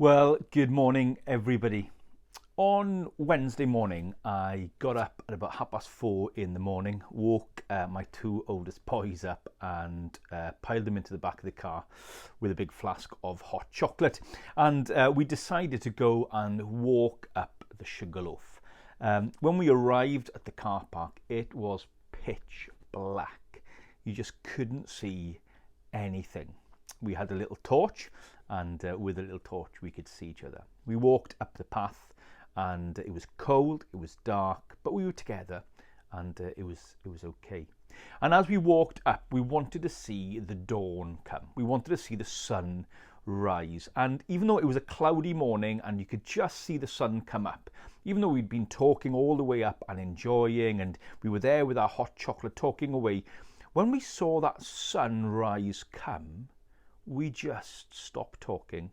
Well, good morning, everybody. On Wednesday morning, I got up at about 4:30 in the morning, woke my two oldest boys up and piled them into the back of the car with a big flask of hot chocolate. And we decided to go and walk up the Sugar Loaf. When we arrived at the car park, it was pitch black. You just couldn't see anything. We had a little torch, and with a little torch we could see each other. We walked up the path, and it was cold, it was dark, but we were together, and it was okay. And as we walked up, we wanted to see the dawn come. We wanted to see the sun rise. And even though it was a cloudy morning and you could just see the sun come up, even though we'd been talking all the way up and enjoying, and we were there with our hot chocolate talking away, when we saw that sunrise come, we just stopped talking.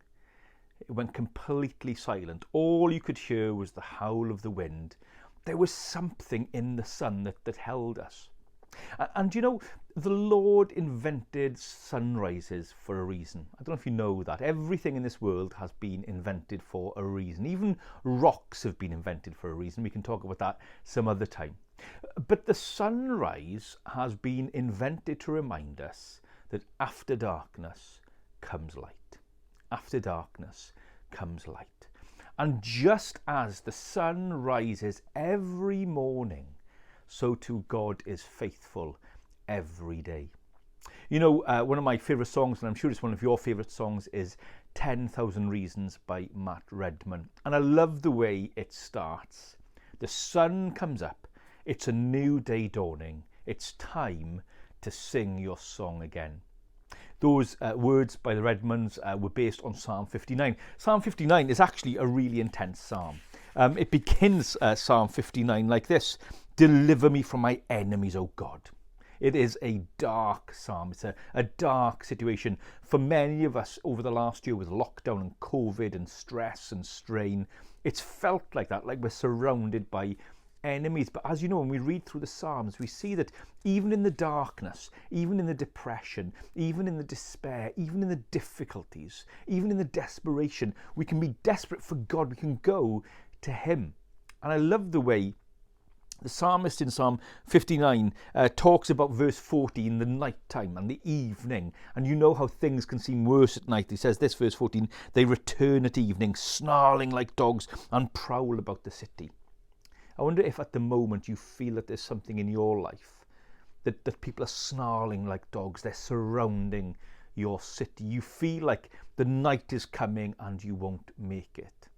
It went completely silent. All you could hear was the howl of the wind. There was something in the sun that held us. And you know, the Lord invented sunrises for a reason. I don't know if you know that. Everything in this world has been invented for a reason. Even rocks have been invented for a reason. We can talk about that some other time. But the sunrise has been invented to remind us that after darkness comes light. After darkness comes light. And just as the sun rises every morning, so too God is faithful every day. You know, one of my favourite songs, and I'm sure it's one of your favourite songs, is 10,000 Reasons by Matt Redman. And I love the way it starts. The sun comes up. It's a new day dawning. It's time to sing your song again. Those words by the Redmans were based on Psalm 59. Psalm 59 is actually a really intense psalm. It begins Psalm 59 like this: "Deliver me from my enemies, O God." It is a dark psalm. It's a dark situation. For many of us over the last year with lockdown and COVID and stress and strain, it's felt like that, like we're surrounded by enemies. But as you know, when we read through the Psalms, we see that even in the darkness, even in the depression, even in the despair, even in the difficulties, even in the desperation, we can be desperate for God. We can go to Him. And I love the way the psalmist in Psalm 59 talks about verse 14, the night time and the evening. And you know how things can seem worse at night. He says this, verse 14, "They return at evening, snarling like dogs, and prowl about the city." I wonder if at the moment you feel that there's something in your life, that people are snarling like dogs. They're surrounding your city. You feel like the night is coming and you won't make it.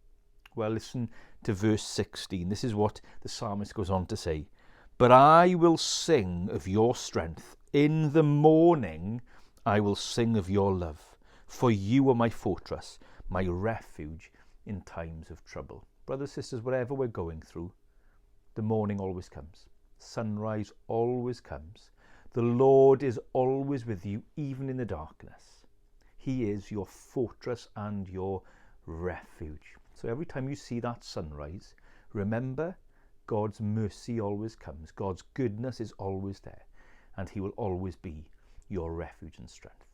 Well, listen to verse 16. This is what the psalmist goes on to say. "But I will sing of your strength. In the morning I will sing of your love. For you are my fortress, my refuge in times of trouble." Brothers, sisters, whatever we're going through, the morning always comes. Sunrise always comes. The Lord is always with you, even in the darkness. He is your fortress and your refuge. So every time you see that sunrise, remember God's mercy always comes. God's goodness is always there, and He will always be your refuge and strength.